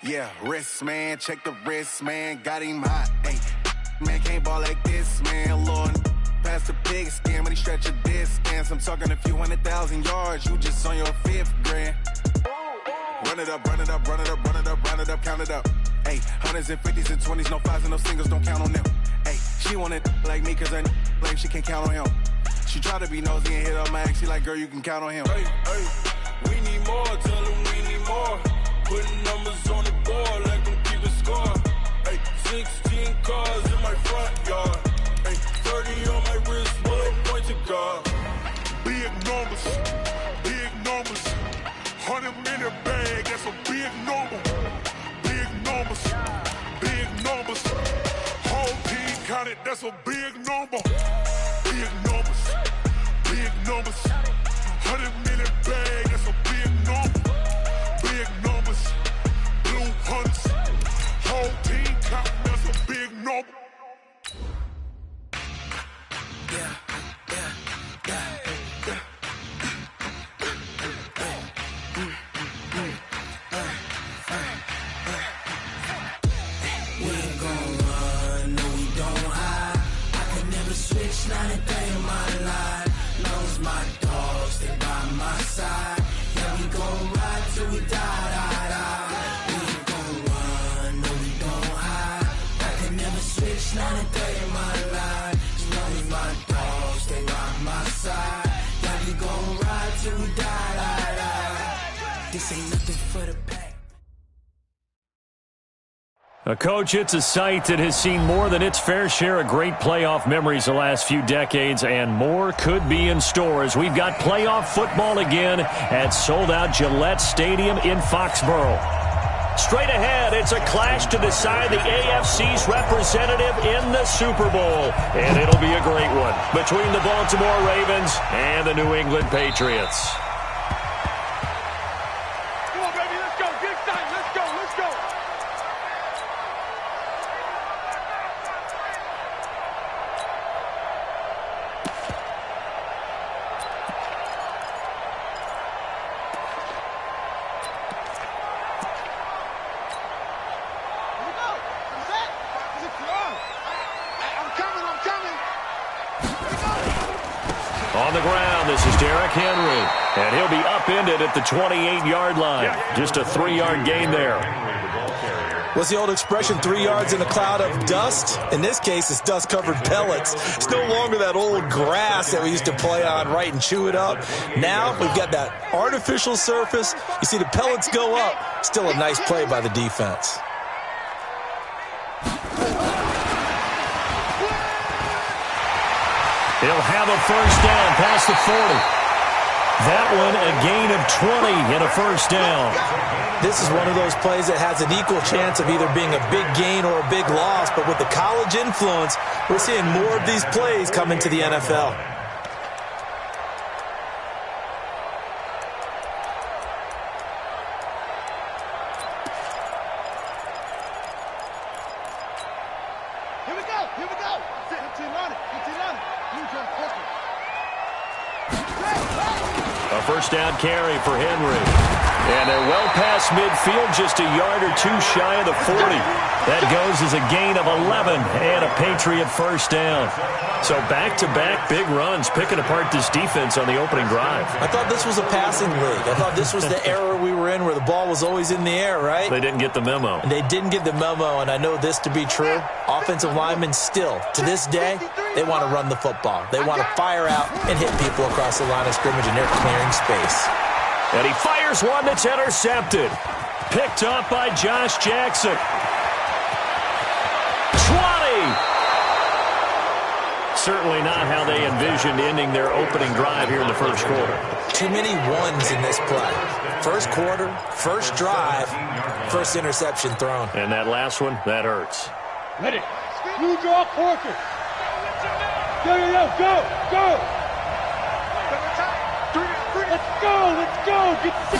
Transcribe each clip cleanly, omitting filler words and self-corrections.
Yeah, wrist, man, check the wrist, man, got him hot, ayy. Man, can't ball like this, man, Lord. Past the pig skin, but he stretch a distance. I'm talking a few 100,000 yards, you just on your 5th grand. Run it up, run it up, run it up, run it up, run it up, count it up. Ayy, hundreds and 50s and 20s, no 5s and no singles, don't count on them. Ayy, she want it like me, cause her like she can't count on him. She try to be nosy and hit up my ex, she like, girl, you can count on him. Hey, we need more, tell them we need more. Putting numbers on the board like I'm keeping score. Hey, 16 cars in my front yard. Hey, 30 on my wrist, bullet point to God. Big numbers, 100 minute bag, that's a big number. Big numbers, whole team counted, that's a big number. Big numbers, 100 minute bag, that's a big number. Big numbers, blue hunts, whole team counting, that's a big number. Yeah. Not a day in my life. Long as my dogs, they by my side. Yeah, we gon' ride till we die. We ain't gon' run, no, we gon' hide. I can never switch, not a day in my life. As long as my dogs, they by my side. Yeah, we gon' ride till we die. This ain't nothing for the pack. Coach, it's a site that has seen more than its fair share of great playoff memories the last few decades, and more could be in store as we've got playoff football again at sold-out Gillette Stadium in Foxborough. Straight ahead, it's a clash to decide the AFC's representative in the Super Bowl, and it'll be a great one between the Baltimore Ravens and the New England Patriots. Come on, baby, let's go, get excited, let's go. On the ground, this is Derrick Henry, and he'll be upended at the 28-yard line. Just a 3-yard gain there. What's the old expression, 3 yards in a cloud of dust? In this case, it's dust-covered pellets. It's no longer that old grass that we used to play on, right, and chew it up. Now we've got that artificial surface. You see the pellets go up. Still a nice play by the defense. He'll have a first down past the 40. That one a gain of 20 and a first down. This is one of those plays that has an equal chance of either being a big gain or a big loss, but with the college influence, we're seeing more of these plays come into the NFL. Here we go. A first down carry for Henry. And they're well past midfield, just a yard or two shy of the 40. That goes as a gain of 11 and a Patriot first down. So back-to-back big runs, picking apart this defense on the opening drive. I thought this was a passing league. I thought this was the era we were in where the ball was always in the air, right? They didn't get the memo. They didn't get the memo, and I know this to be true. Offensive linemen still, to this day, they want to run the football. They want to fire out and hit people across the line of scrimmage, and they're clearing space. And he fires one that's intercepted. Picked up by Josh Jackson. 20! Certainly not how they envisioned ending their opening drive here in the first quarter. Too many ones in this play. First quarter, first drive, first interception thrown. And that last one, that hurts. Ready. You draw quarter. Go. Let's go. Get the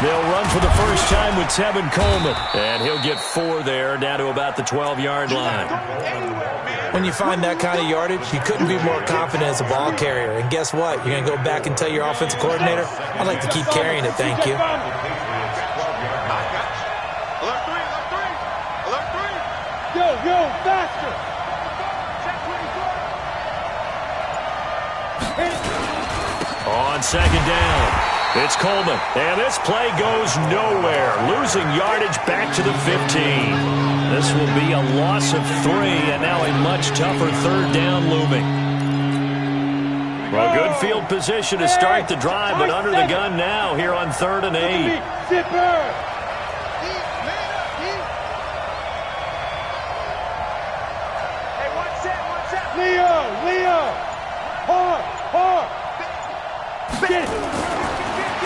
They'll run for the first time with Tevin Coleman. And he'll get 4 there, down to about the 12-yard line. When you find that kind of yardage, you couldn't be more confident as a ball carrier. And guess what? You're going to go back and tell your offensive coordinator, I'd like to keep carrying it, thank you. Yo, faster! On second down, it's Coleman. And this play goes nowhere. Losing yardage back to the 15. This will be a loss of 3, and now a much tougher third down looming. Well, good field position to start the drive, but under the gun now here on 3rd and 8. Leo! Hard!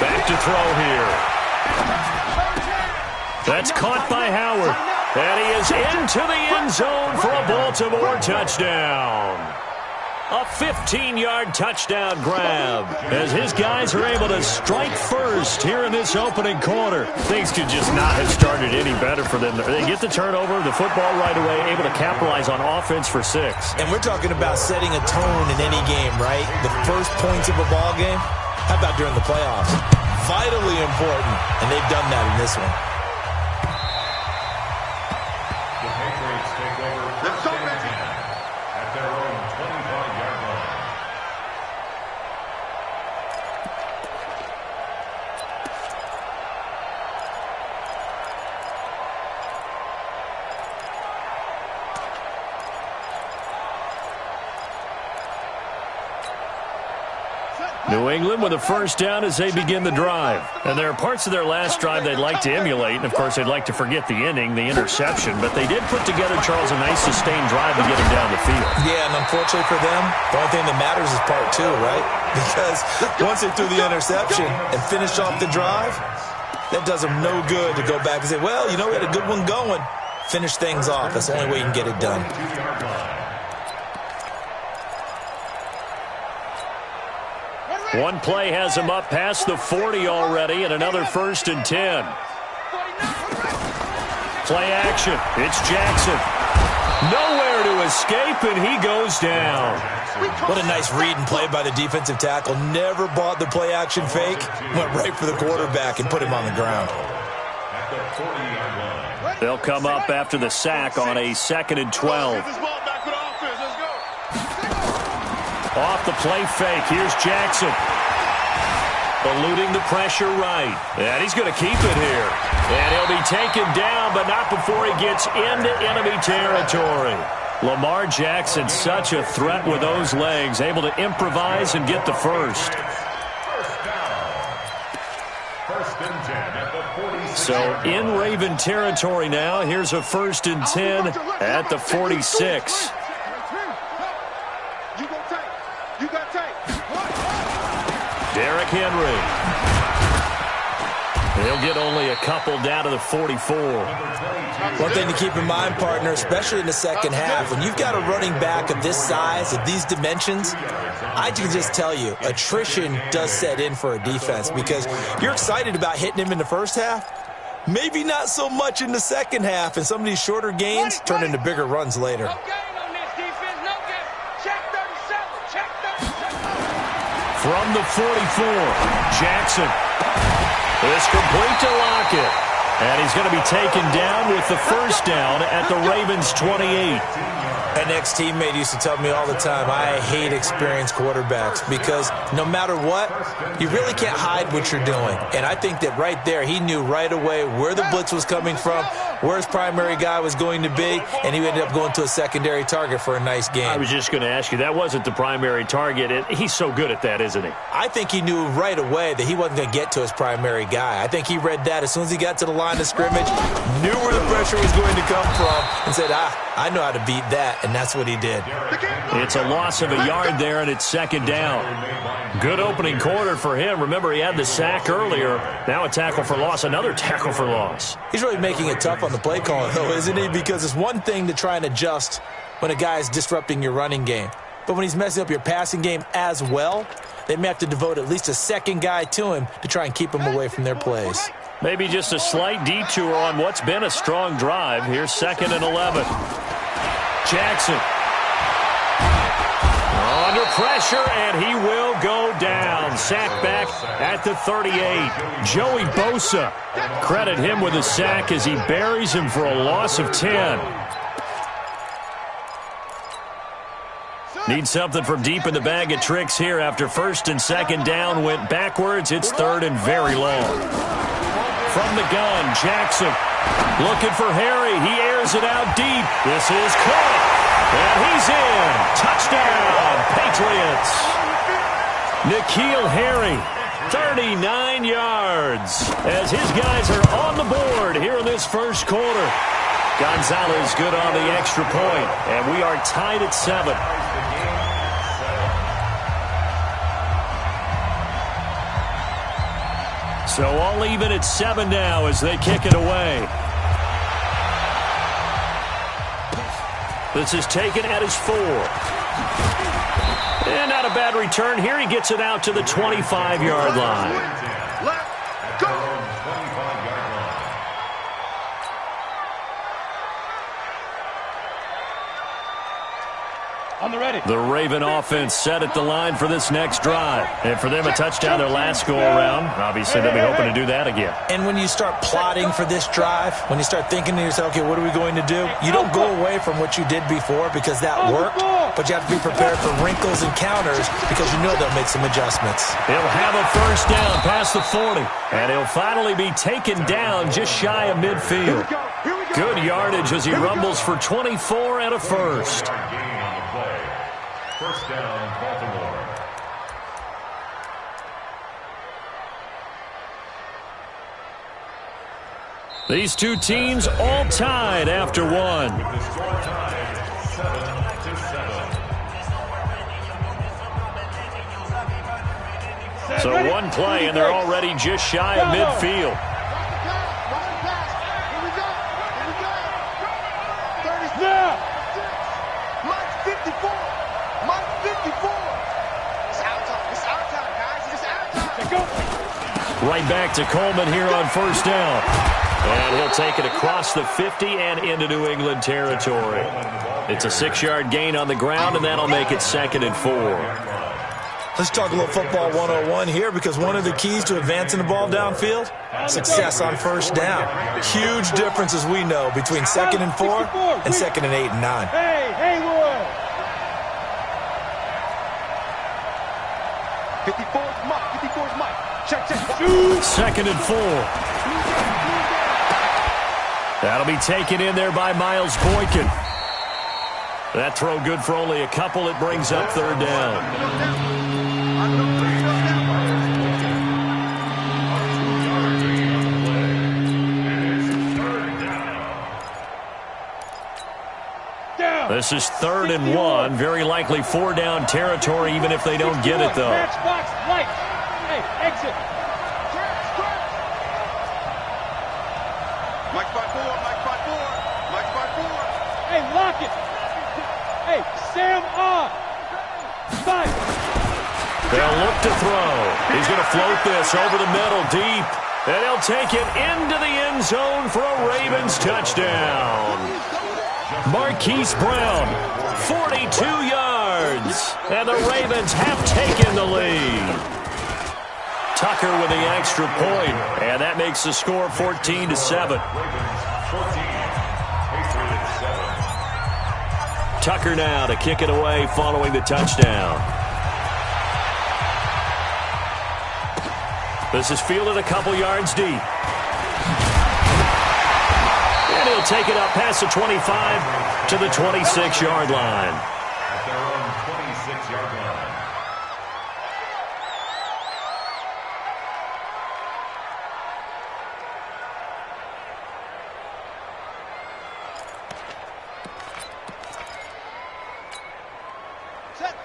Back to throw here. That's caught by Howard. And he is into the end zone for a Baltimore touchdown. A 15-yard touchdown grab as his guys are able to strike first here in this opening quarter. Things could just not have started any better for them. They get the turnover, the football right away, able to capitalize on offense for 6. And we're talking about setting a tone in any game, right? The first points of a ball game. How about during the playoffs? Vitally important, and they've done that in this one. The Patriots take over first and 10 at their own 25-yard line. New England with a first down as they begin the drive. And there are parts of their last drive they'd like to emulate. And, of course, they'd like to forget the inning, the interception. But they did put together, Charles, a nice sustained drive to get him down the field. Yeah, and unfortunately for them, the only thing that matters is part 2, right? Because once they threw the interception and finished off the drive, that does them no good to go back and say, well, you know, we had a good one going. Finish things off. That's the only way you can get it done. One play has him up past the 40 already, and another 1st and 10. Play action. It's Jackson. Nowhere to escape, and he goes down. What a nice read and play by the defensive tackle. Never bought the play action fake. Went right for the quarterback and put him on the ground. They'll come up after the sack on a 2nd and 12. Off the play fake, here's Jackson. Eluding the pressure right. And he's going to keep it here. And he'll be taken down, but not before he gets into enemy territory. Lamar Jackson, such a threat with those legs, able to improvise and get the first. So in Raven territory now, here's a 1st and 10 at the 46. Derrick Henry. He'll get only a couple down to the 44. One thing to keep in mind, partner, especially in the second half, when you've got a running back of this size, of these dimensions, I can just tell you, attrition does set in for a defense because you're excited about hitting him in the first half. Maybe not so much in the second half, and some of these shorter gains turn into bigger runs later. From the 44, Jackson is complete to Lockett. And he's going to be taken down with the first down at the Ravens' 28. An ex-teammate used to tell me all the time, I hate experienced quarterbacks because no matter what, you really can't hide what you're doing. And I think that right there, he knew right away where the blitz was coming from, where his primary guy was going to be, and he ended up going to a secondary target for a nice game. I was just going to ask you, that wasn't the primary target. He's so good at that, isn't he? I think he knew right away that he wasn't going to get to his primary guy. I think he read that as soon as he got to the line of scrimmage, knew where the pressure was going to come from, and said, I know how to beat that, and that's what he did. It's a loss of a yard there, and it's second down. Good opening quarter for him. Remember, he had the sack earlier. Now a tackle for loss, another tackle for loss. He's really making it tough on the play call, though, isn't he? Because it's one thing to try and adjust when a guy is disrupting your running game. But when he's messing up your passing game as well, they may have to devote at least a second guy to him to try and keep him away from their plays. Maybe just a slight detour on what's been a strong drive. Here's 2nd and 11. Jackson. Under pressure, and he will go down. Sack back at the 38. Joey Bosa. Credit him with a sack as he buries him for a loss of 10. Need something from deep in the bag of tricks here after 1st and 2nd down went backwards. It's 3rd and very long. From the gun, Jackson looking for Harry. He airs it out deep. This is caught. And he's in. Touchdown, Patriots. N'Keal Harry, 39 yards. As his guys are on the board here in this first quarter. Gonzalez good on the extra point. And we are tied at 7. So all even at 7 now as they kick it away. This is taken at his 4. And not a bad return here. He gets it out to the 25-yard line. On the ready. The Raven offense set at the line for this next drive. And for them, a touchdown their last go-around. Obviously, they'll be hoping to do that again. And when you start plotting for this drive, when you start thinking to yourself, okay, what are we going to do? You don't go away from what you did before because that worked, but you have to be prepared for wrinkles and counters because you know they'll make some adjustments. He'll have a first down past the 40. And he'll finally be taken down just shy of midfield. Good yardage as he rumbles for 24 and a first. First down, Baltimore. These two teams all tied after one. So one play, and they're already just shy of midfield. Right back to Coleman here on first down. And he'll take it across the 50 and into New England territory. It's a 6-yard gain on the ground, and that'll make it 2nd and 4. Let's talk a little football 101 here because one of the keys to advancing the ball downfield, success on first down. Huge difference, as we know, between 2nd and 4 and 2nd and 8 and 9. Hey, Haywood. 54's Mike. 54's Mike. Check. 2nd and 4. That'll be taken in there by Miles Boykin. That throw good for only a couple. It brings up 3rd down. This is 3rd and 1. Very likely 4-down territory, even if they don't get it, though. Matchbox, light. Hey, exit. Mike by 4. Hey, lock it. Hey, Sam on. 5. They'll look to throw. He's going to float this over the middle deep. And he'll take it into the end zone for a Ravens touchdown. Marquise Brown, 42 yards. And the Ravens have taken the lead. Tucker with the extra point. And that makes the score 14-7. Tucker now to kick it away following the touchdown. This is fielded a couple yards deep. And he'll take it up past the 25 to the 26-yard line. At their own 26-yard line.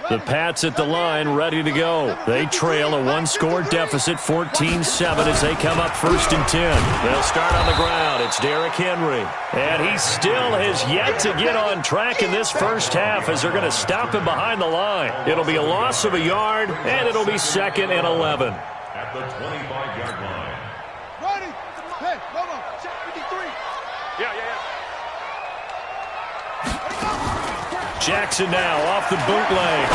The Pats at the line ready to go. They trail a one-score deficit, 14-7, as they come up 1st and 10. They'll start on the ground. It's Derrick Henry. And he still has yet to get on track in this first half as they're going to stop him behind the line. It'll be a loss of a yard, and it'll be 2nd and 11. At the 25-yard line. Hey, hold on. Check 53. Yeah. Jackson now off the bootleg.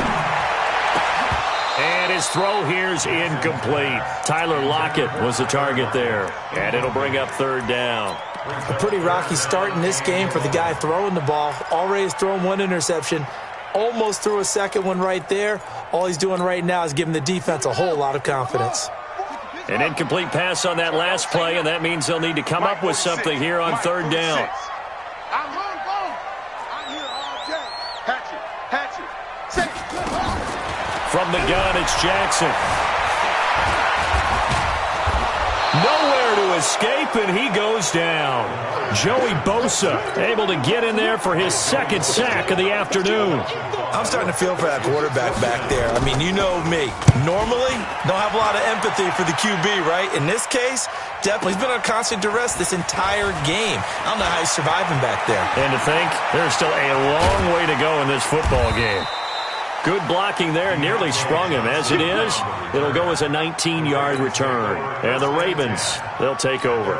And his throw here's incomplete. Tyler Lockett was the target there. And it'll bring up third down. A pretty rocky start in this game for the guy throwing the ball. Already has thrown one interception. Almost threw a second one right there. All he's doing right now is giving the defense a whole lot of confidence. An incomplete pass on that last play, and that means they'll need to come up with something here on third down. I'm here all day. Hatchet. Safe. From the gun, it's Jackson. Nowhere to escape, and he goes down. Joey Bosa able to get in there for his second sack of the afternoon. I'm starting to feel for that quarterback back there. I mean, you know me. Normally, don't have a lot of empathy for the QB, right? In this case, definitely. He's been on constant duress this entire game. I don't know how he's surviving back there. And to think, there's still a long way to go in this football game. Good blocking there, nearly sprung him. As it is, it'll go as a 19-yard return. And the Ravens, they'll take over.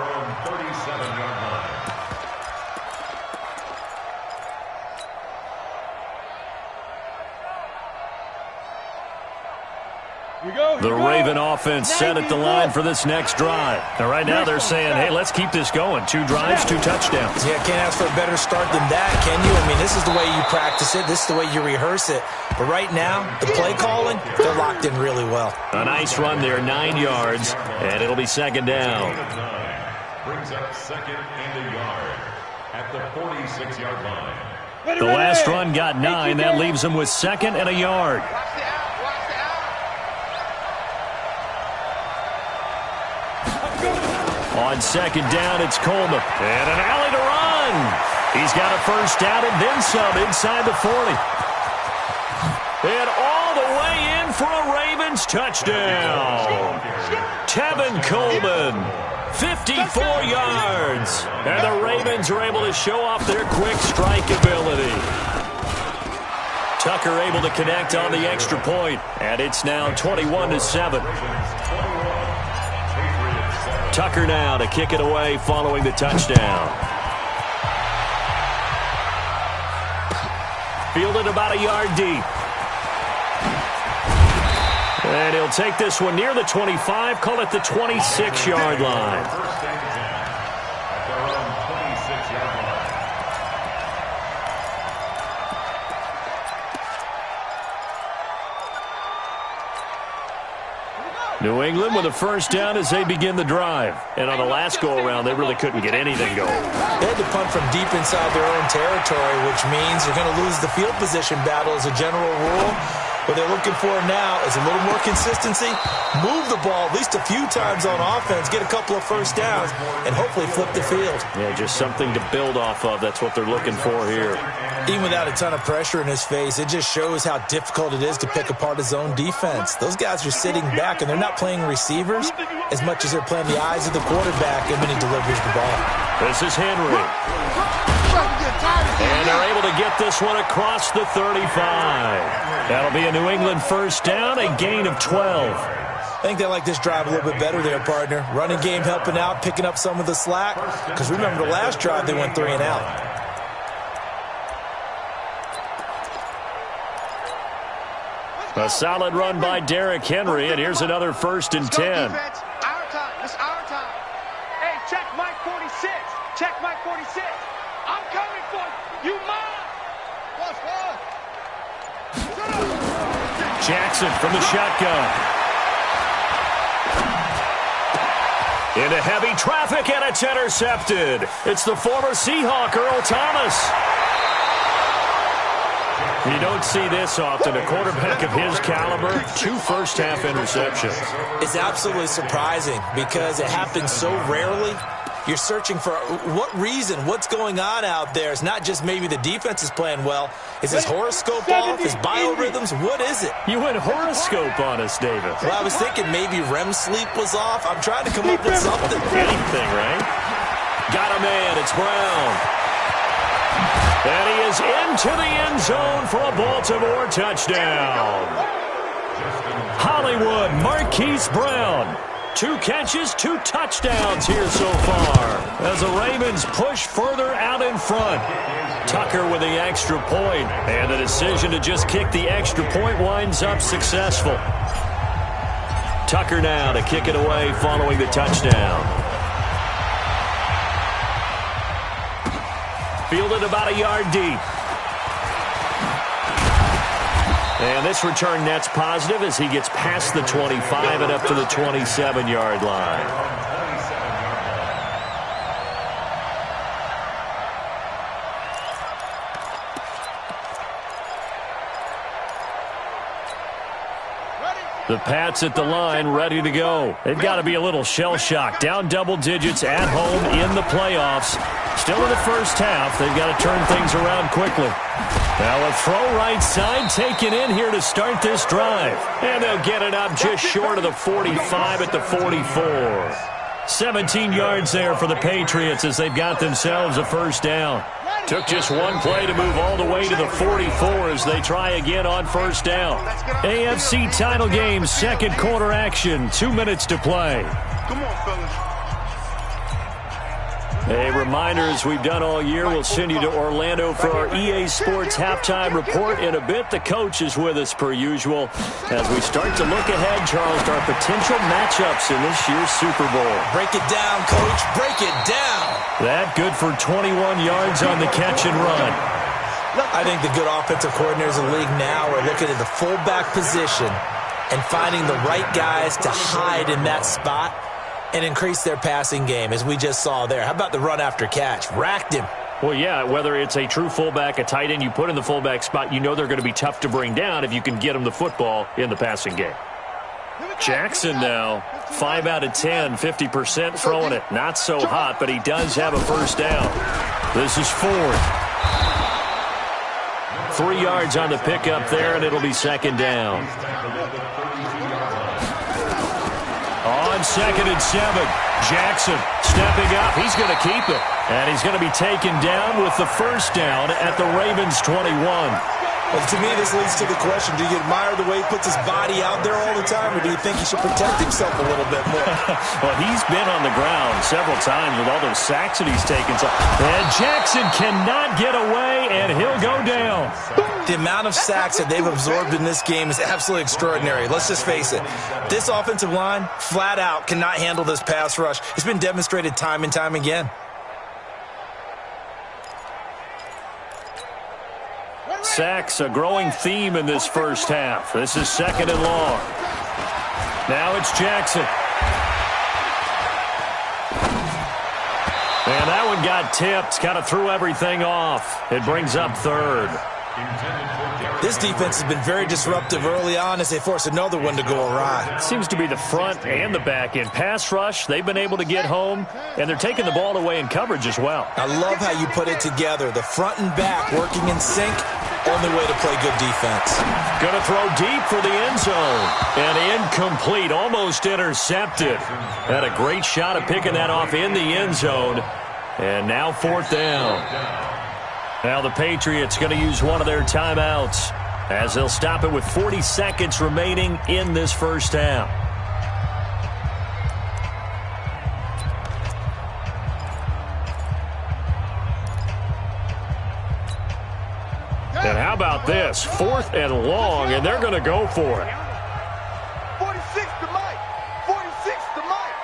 The Raven offense set at the line for this next drive. And right now they're saying, hey, let's keep this going. 2 drives, 2 touchdowns. Yeah, can't ask for a better start than that, can you? I mean, this is the way you practice it. This is the way you rehearse it. But right now, the play calling, they're locked in really well. A nice run there, 9 yards, and it'll be second down. Brings up second and a yard at the 46-yard line. The last run got 9. That leaves them with second and a yard. On second down, it's Coleman. And an alley to run. He's got a first down and then some inside the 40. And all the way in for a Ravens touchdown. Tevin Coleman, 54 yards. And the Ravens are able to show off their quick strike ability. Tucker able to connect on the extra point. And it's now 21-7. Tucker now to kick it away following the touchdown. Fielded about a yard deep. And he'll take this one near the 25, call it the 26-yard line. New England with a first down as they begin the drive. And on the last go-around, they really couldn't get anything going. They had to punt from deep inside their own territory, which means they're going to lose the field position battle as a general rule. What they're looking for now is a little more consistency, move the ball at least a few times on offense, get a couple of first downs, and hopefully flip the field. Yeah, just something to build off of. That's what they're looking for here. Even without a ton of pressure in his face, it just shows how difficult it is to pick apart his own defense. Those guys are sitting back, and they're not playing receivers as much as they're playing the eyes of the quarterback and when he delivers the ball. This is Henry. And they're able to get this one across the 35. That'll be a New England first down, a gain of 12. I think they like this drive a little bit better there, partner. Running game helping out, picking up some of the slack. Because remember, the last drive they went 3 and out. A solid run by Derrick Henry, and here's another 1st and 10. Our time. It's our time. Hey, check Mike 46. Check Mike 46. I'm coming for you. You mine. Jackson from the shotgun. Into heavy traffic, and it's intercepted. It's the former Seahawk, Earl Thomas. You don't see this often. A quarterback of his caliber, 2 first-half interceptions. It's absolutely surprising because it happens so rarely. You're searching for what reason, what's going on out there. It's not just maybe the defense is playing well. Is his horoscope off? His biorhythms? What is it? You went horoscope on us, David. Well, I was thinking maybe REM sleep was off. I'm trying to come up with something. Anything, right? Got a man. It's Brown. And he is into the end zone for a Baltimore touchdown. Hollywood Marquise Brown. 2 catches, 2 touchdowns here so far as the Ravens push further out in front. Tucker with the extra point, and the decision to just kick the extra point winds up successful. Tucker now to kick it away following the touchdown. Fielded about a yard deep. And this return net's positive as he gets past the 25 and up to the 27-yard line. The Pats at the line, ready to go. They've got to be a little shell-shocked. Down double digits at home in the playoffs. Still in the first half. They've got to turn things around quickly. Now a throw right side taken in here to start this drive. And they'll get it up just short of the 45 at the 44. 17 yards there for the Patriots as they've got themselves a first down. Took just one play to move all the way to the 44 as they try again on first down. AFC title game, second quarter action, 2 minutes to play. Come on, fellas. A reminder, as we've done all year, we'll send you to Orlando for our EA Sports halftime report in a bit. The coach is with us per usual as we start to look ahead, Charles, to our potential matchups in this year's Super Bowl. Break it down, Coach. Break it down. That good for 21 yards on the catch and run. I think the good offensive coordinators in the league now are looking at the fullback position and finding the right guys to hide in that spot and increase their passing game, as we just saw there. How about the run after catch? Racked him. Well, yeah, whether it's a true fullback, a tight end you put in the fullback spot, you know they're going to be tough to bring down if you can get them the football in the passing game. Jackson now, 5 out of 10, 50% throwing it. Not so hot, but he does have a first down. This is 4th. 3 yards on the pickup there, and it'll be second down. On 2nd and 7, Jackson stepping up. He's going to keep it. And he's going to be taken down with the first down at the Ravens' 21. Well, to me, this leads to the question, do you admire the way he puts his body out there all the time, or do you think he should protect himself a little bit more? Well, he's been on the ground several times with all those sacks that he's taken. And Jackson cannot get away, and he'll go down. The amount of sacks that they've absorbed in this game is absolutely extraordinary. Let's just face it. This offensive line, flat out, cannot handle this pass rush. It's been demonstrated time and time again. Sacks, a growing theme in this first half. This is 2nd and long. Now it's Jackson. And that one got tipped. Kind of threw everything off. It brings up 3rd. This defense has been very disruptive early on as they force another one to go awry. Seems to be the front and the back end. Pass rush, they've been able to get home, and they're taking the ball away in coverage as well. I love how you put it together. The front and back working in sync, only way to play good defense. Going to throw deep for the end zone. And incomplete, almost intercepted. Had a great shot at picking that off in the end zone. And now 4th down. Now the Patriots going to use one of their timeouts as they'll stop it with 40 seconds remaining in this first half. And how about this? 4th and long, and they're going to go for it. 46 to Mike. 46 to Mike.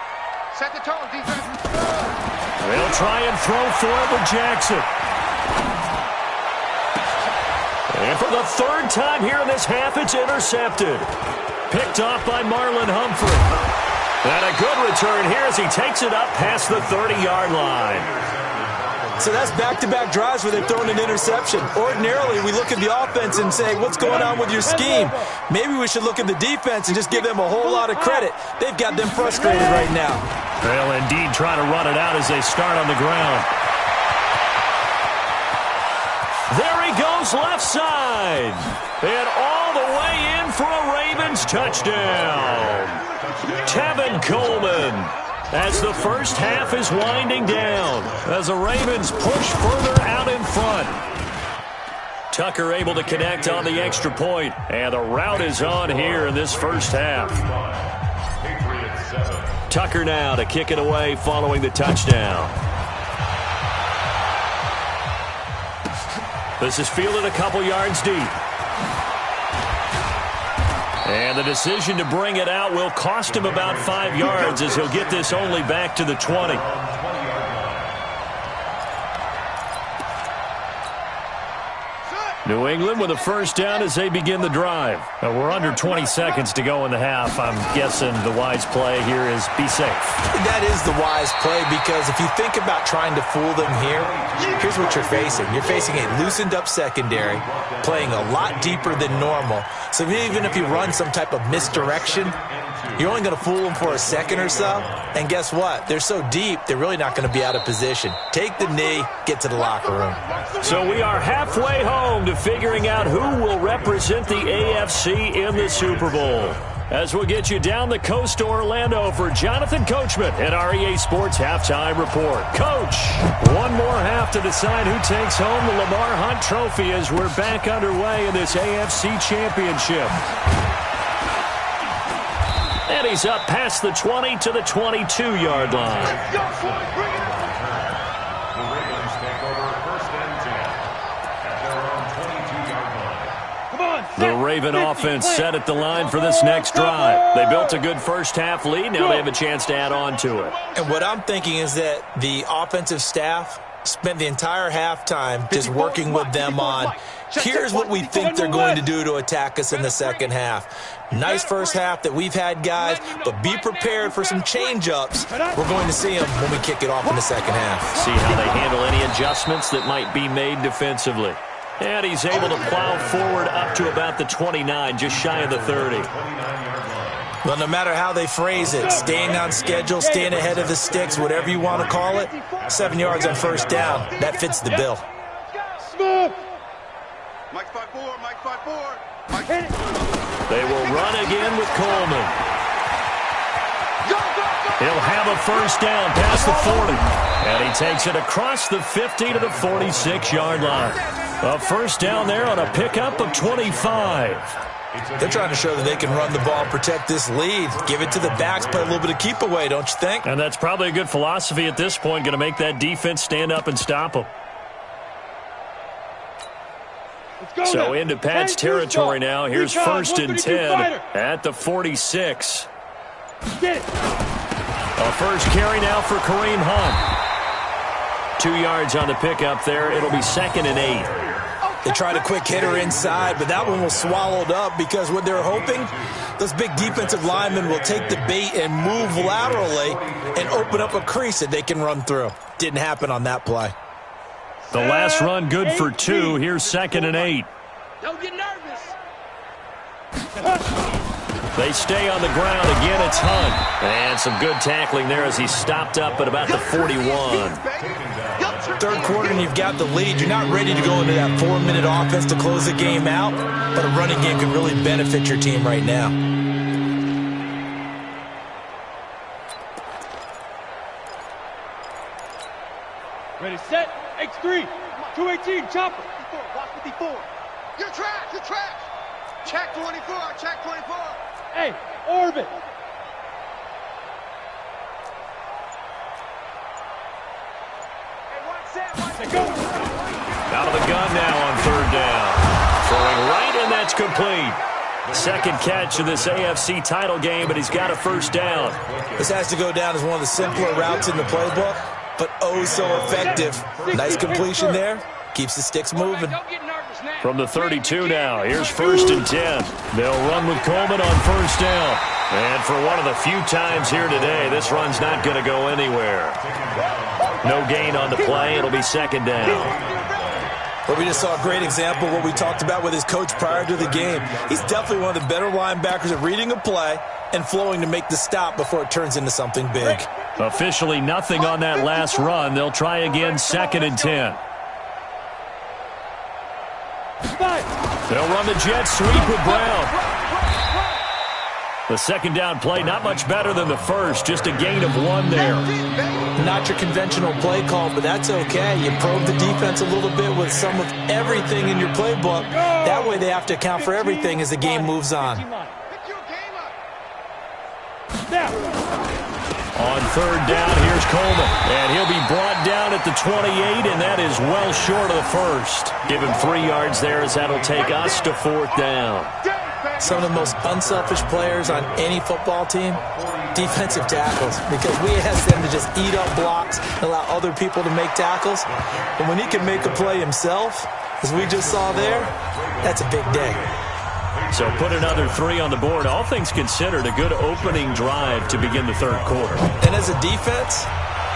Set the tone, defense. They'll try and throw for it with Jackson. And for the 3rd time here in this half, it's intercepted. Picked off by Marlon Humphrey. And a good return here as he takes it up past the 30-yard line. So that's back-to-back drives where they've thrown an interception. Ordinarily, we look at the offense and say, what's going on with your scheme? Maybe we should look at the defense and just give them a whole lot of credit. They've got them frustrated right now. They'll indeed try to run it out as they start on the ground. There he goes left side. And all the way in for a Ravens touchdown. Tevin Coleman. As the first half is winding down, as the Ravens push further out in front. Tucker able to connect on the extra point, and the route is on here in this first half. Patriots 7. Tucker now to kick it away following the touchdown. This is fielded a couple yards deep. And the decision to bring it out will cost him about 5 yards as he'll get this only back to the 20. New England with a first down as they begin the drive. Now we're under 20 seconds to go in the half. I'm guessing the wise play here is be safe. That is the wise play, because if you think about trying to fool them here, here's what you're facing. You're facing a loosened up secondary, playing a lot deeper than normal. So even if you run some type of misdirection, you're only going to fool them for a second or so. And guess what? They're so deep, they're really not going to be out of position. Take the knee, get to the locker room. So we are halfway home to figuring out who will represent the AFC in the Super Bowl. As we'll get you down the coast to Orlando for Jonathan Coachman at our EA Sports Halftime Report. Coach, one more half to decide who takes home the Lamar Hunt Trophy as we're back underway in this AFC Championship. And he's up past the 20 to the 22-yard line. Let's go, boys. Bring it on. The Ravens take over first and 10 at their own 22-yard line. The Raven offense set at the line for this next drive. They built a good first-half lead. Now they have a chance to add on to it. And what I'm thinking is that the offensive staff spent the entire halftime just working with them on, here's what we think they're going to do to attack us in the second half. Nice first half that we've had, guys, but be prepared for some change-ups. We're going to see them when we kick it off in the second half. See how they handle any adjustments that might be made defensively. And he's able to plow forward up to about the 29, just shy of the 30. Well, no matter how they phrase it, staying on schedule, staying ahead of the sticks, whatever you want to call it, 7 yards on first down, that fits the bill. Smooth. Mike 5-4, Mike 5-4. Mike. They will run again with Coleman. He'll have a first down past the 40. And he takes it across the 50 to the 46-yard line. A first down there on a pickup of 25. They're trying to show that they can run the ball and protect this lead. Give it to the backs, play a little bit of keep away, don't you think? And that's probably a good philosophy at this point, going to make that defense stand up and stop them. So into Pat's territory now. Here's first and 10 at the 46. A first carry now for Kareem Hunt. 2 yards on the pickup there. It'll be 2nd and 8. They tried a quick hitter inside, but that one was swallowed up because what they're hoping, those big defensive linemen will take the bait and move laterally and open up a crease that they can run through. Didn't happen on that play. The last run good for 2. Here's 2nd and 8. Don't get nervous. They stay on the ground. Again, it's Hunt. And some good tackling there as he stopped up at about the 41. Third quarter and you've got the lead. You're not ready to go into that 4-minute offense to close the game out, but a running game can really benefit your team right now. Ready, set, X3, 218, chopper. Watch 54. You're trash, you're trash. Check 24, check 24. Hey, orbit. Out of the gun now on 3rd down. Throwing right, and that's complete. Second catch of this AFC title game, but he's got a first down. This has to go down as one of the simpler routes in the playbook, but oh so effective. Nice completion there. Keeps the sticks moving. From the 32 now, here's 1st and 10. They'll run with Coleman on first down. And for one of the few times here today, this run's not going to go anywhere. No gain on the play. It'll be 2nd down. Well, we just saw a great example of what we talked about with his coach prior to the game. He's definitely one of the better linebackers at reading a play and flowing to make the stop before it turns into something big. Officially nothing on that last run. They'll try again 2nd and 10. They'll run the jet sweep with Brown. The 2nd down play, not much better than the first, just a gain of 1 there. Not your conventional play call, but that's okay. You probe the defense a little bit with some of everything in your playbook. That way they have to account for everything as the game moves on. third down. Here's Coleman. And he'll be brought down at the 28, and that is well short of the first. Give him 3 yards there as that'll take us to 4th down. Some of the most unselfish players on any football team, defensive tackles, because we ask them to just eat up blocks and allow other people to make tackles. But when he can make a play himself, as we just saw there, that's a big day. So put another 3 on the board. All things considered, a good opening drive to begin the third quarter. And as a defense,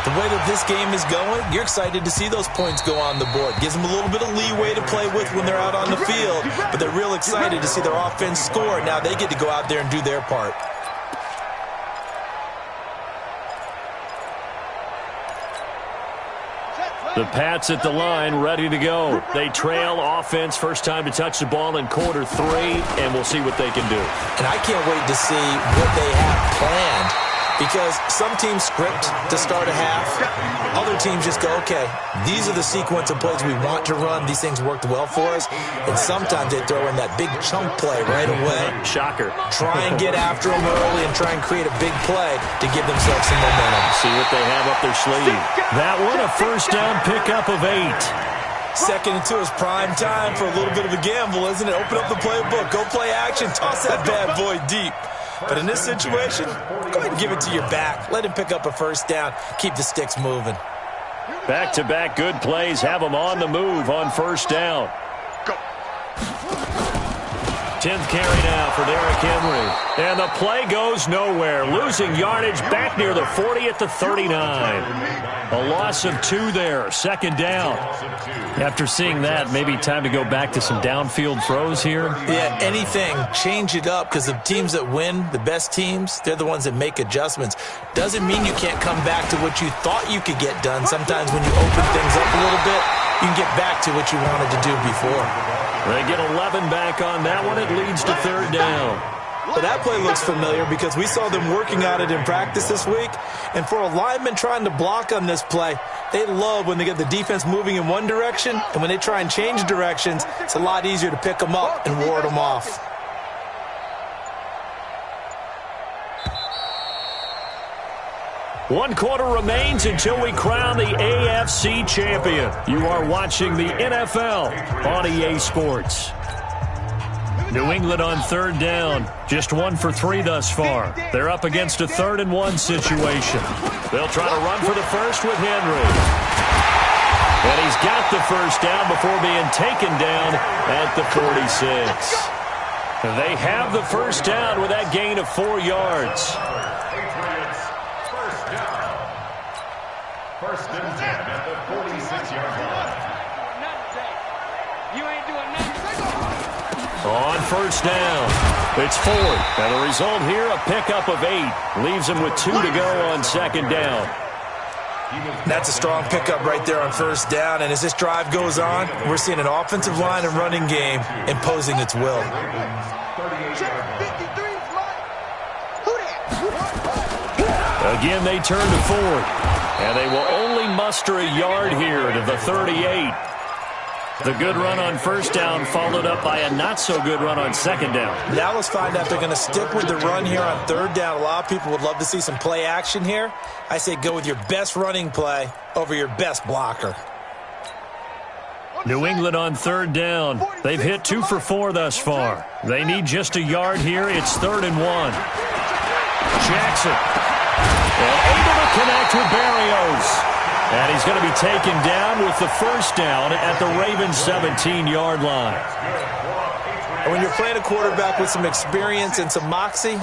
the way that this game is going, you're excited to see those points go on the board. Gives them a little bit of leeway to play with when they're out on the field, but they're real excited to see their offense score. Now they get to go out there and do their part. The Pats at the line, ready to go. They trail offense, first time to touch the ball in quarter 3, and we'll see what they can do. And I can't wait to see what they have planned, because some teams script to start a half. Other teams just go, okay, these are the sequence of plays we want to run. These things worked well for us. And sometimes they throw in that big chunk play right away. Shocker. Try and get after them early and try and create a big play to give themselves some momentum. See what they have up their sleeve. That one, a first down pickup of 8. 2nd and 2 is prime time for a little bit of a gamble, isn't it? Open up the playbook, go play action, toss that bad boy deep. But in this situation, go ahead and give it to your back. Let him pick up a first down. Keep the sticks moving. Back-to-back good plays have them on the move on first down. 10th carry now for Derrick Henry. And the play goes nowhere. Losing yardage back near the 40 at the 39. A loss of 2 there. 2nd down. After seeing that, maybe time to go back to some downfield throws here. Yeah, anything. Change it up, because the teams that win, the best teams, they're the ones that make adjustments. Doesn't mean you can't come back to what you thought you could get done. Sometimes when you open things up a little bit, you can get back to what you wanted to do before. They get 11 back on that one. It leads to 3rd down. Well, that play looks familiar because we saw them working on it in practice this week. And for a lineman trying to block on this play, they love when they get the defense moving in one direction. And when they try and change directions, it's a lot easier to pick them up and ward them off. One quarter remains until we crown the AFC champion. You are watching the NFL on EA Sports. New England on 3rd down. Just 1 for 3 thus far. They're up against a 3rd and 1 situation. They'll try to run for the first with Henry. And he's got the first down before being taken down at the 46. They have the first down with that gain of 4 yards. First and 10 at the 46-yard line. You ain't doing nothing. On first down, it's 4th. And the result here, a pickup of 8. Leaves him with 2 to go on 2nd down. That's a strong pickup right there on first down. And as this drive goes on, we're seeing an offensive line and running game imposing its will. Again, they turn to 4th. And they will only muster a yard here to the 38. The good run on first down followed up by a not-so-good run on 2nd down. Now let's find out if they're going to stick with the run here on 3rd down. A lot of people would love to see some play action here. I say go with your best running play over your best blocker. New England on 3rd down. They've hit 2 for 4 thus far. They need just a yard here. It's 3rd and 1. Jackson. And able to connect with Barrios. And he's going to be taken down with the first down at the Ravens' 17-yard line. And when you're playing a quarterback with some experience and some moxie,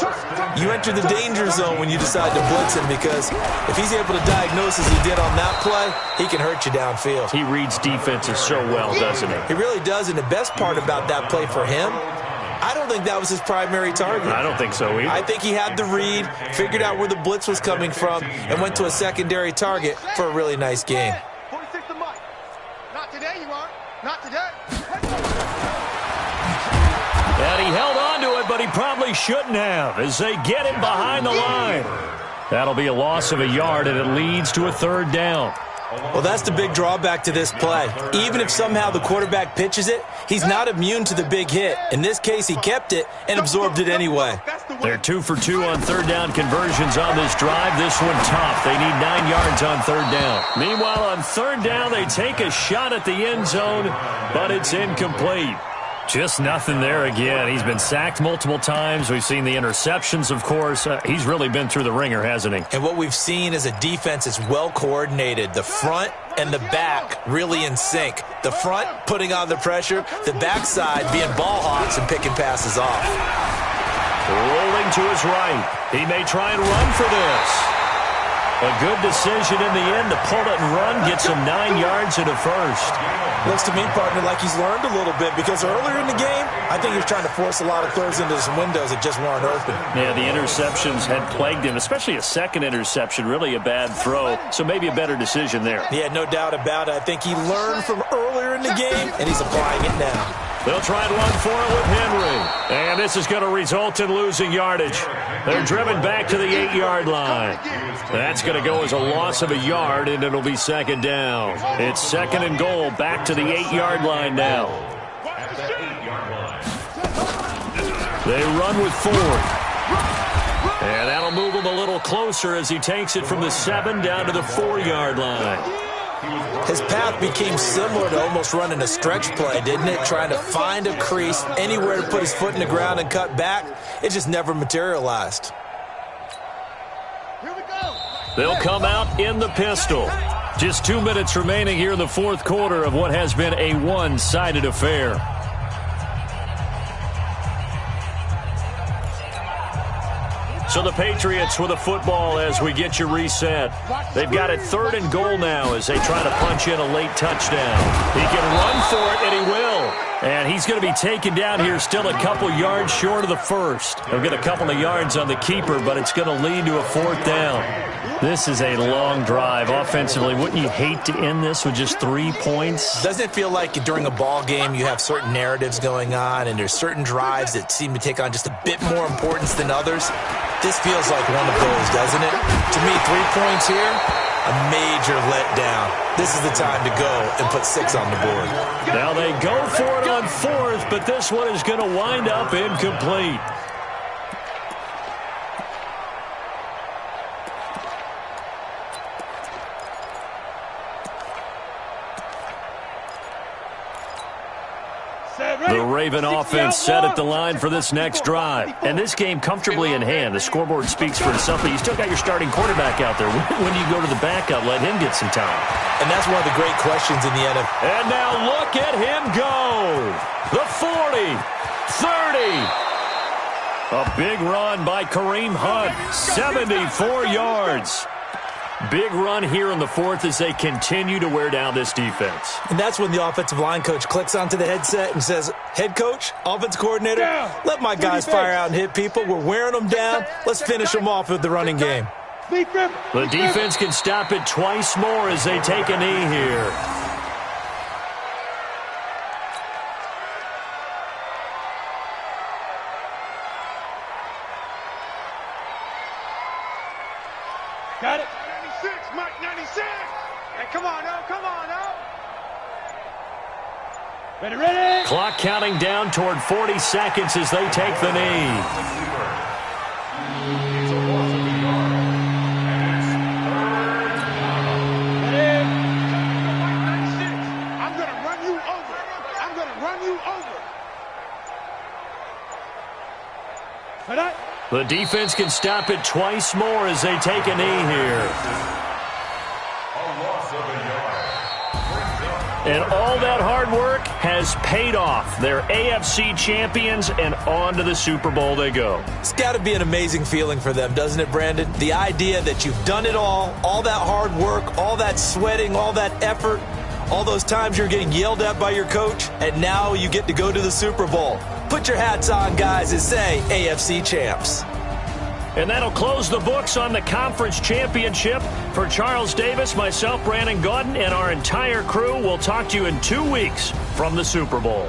you enter the danger zone when you decide to blitz him, because if he's able to diagnose as he did on that play, he can hurt you downfield. He reads defenses so well, doesn't he? He really does, and the best part about that play for him, I don't think that was his primary target. I don't think so either. I think he had the read, figured out where the blitz was coming from, and went to a secondary target for a really nice game. 46 to Mike. Not today, you are. Not today. And he held on to it, but he probably shouldn't have, as they get him behind the line. That'll be a loss of a yard, and it leads to a 3rd down. Well, that's the big drawback to this play. Even if somehow the quarterback pitches it, he's not immune to the big hit. In this case, he kept it and absorbed it anyway. They're 2 for 2 on third down conversions on this drive. This one tough. They need 9 yards on third down. Meanwhile, on third down, they take a shot at the end zone, but it's incomplete. Just nothing there again. He's been sacked multiple times. We've seen the interceptions, of course. He's really been through the ringer, hasn't he? And what we've seen is a defense that's well coordinated. The front and the back really in sync. The front putting on the pressure, the backside being ball hawks and picking passes off. Rolling to his right. He may try and run for this. A good decision in the end to pull it and run. Gets him 9 yards and a first. Looks to me, partner, like he's learned a little bit because earlier in the game, I think he was trying to force a lot of throws into some windows that just weren't open. Yeah, the interceptions had plagued him, especially a second interception, really a bad throw. So maybe a better decision there. Yeah, no doubt about it. I think he learned from earlier in the game, and he's applying it now. They'll try and run for it with Henry. And this is going to result in losing yardage. They're driven back to the 8-yard line. That's going to go as a loss of a yard, and it'll be second down. It's second and goal, back to the 8-yard line now. They run with Ford. And that'll move him a little closer as he takes it from the 7 down to the 4-yard line. His path became similar to almost running a stretch play, didn't it? Trying to find a crease, anywhere to put his foot in the ground and cut back. It just never materialized. They'll come out in the pistol. Just 2 minutes remaining here in the fourth quarter of what has been a one-sided affair. So the Patriots with a football as we get you reset. They've got it third and goal now as they try to punch in a late touchdown. He can run for it, and he will. And he's going to be taken down here still a couple yards short of the first. They'll get a couple of yards on the keeper, but it's going to lead to a fourth down. This is a long drive offensively. Wouldn't you hate to end this with just 3 points? Doesn't it feel like during a ball game you have certain narratives going on and there's certain drives that seem to take on just a bit more importance than others? This feels like one of those, doesn't it? To me, 3 points here, a major letdown. This is the time to go and put 6 on the board. Now they go for it on fourth, but this one is going to wind up incomplete. The Raven offense set at the line for this next drive. And this game comfortably in hand. The scoreboard speaks for itself, but you still got your starting quarterback out there. When do you go to the backup? Let him get some time. And that's one of the great questions in the NFL. And now look at him go. The 40, 30. A big run by Kareem Hunt. 74 yards. Big run here in the fourth as they continue to wear down this defense. And that's when the offensive line coach clicks onto the headset and says, head coach, offense coordinator, let my guys fire out and hit people. We're wearing them down. Let's finish them off with the running game. The defense can stop it twice more as they take a knee here. Got it. 96, Mike, 96. Hey, come on, no, come on, no. Ready, ready. Clock counting down toward 40 seconds as they take the knee. I'm going to run you over. I'm going to run you over. The defense can stop it twice more as they take a knee here. And all that hard work has paid off. They're AFC champions, and on to the Super Bowl they go. It's got to be an amazing feeling for them, doesn't it, Brandon? The idea that you've done it all that hard work, all that sweating, all that effort, all those times you're getting yelled at by your coach, and now you get to go to the Super Bowl. Put your hats on, guys, and say AFC champs. And that'll close the books on the conference championship. For Charles Davis, myself, Brandon Gaudin, and our entire crew, we'll talk to you in 2 weeks from the Super Bowl.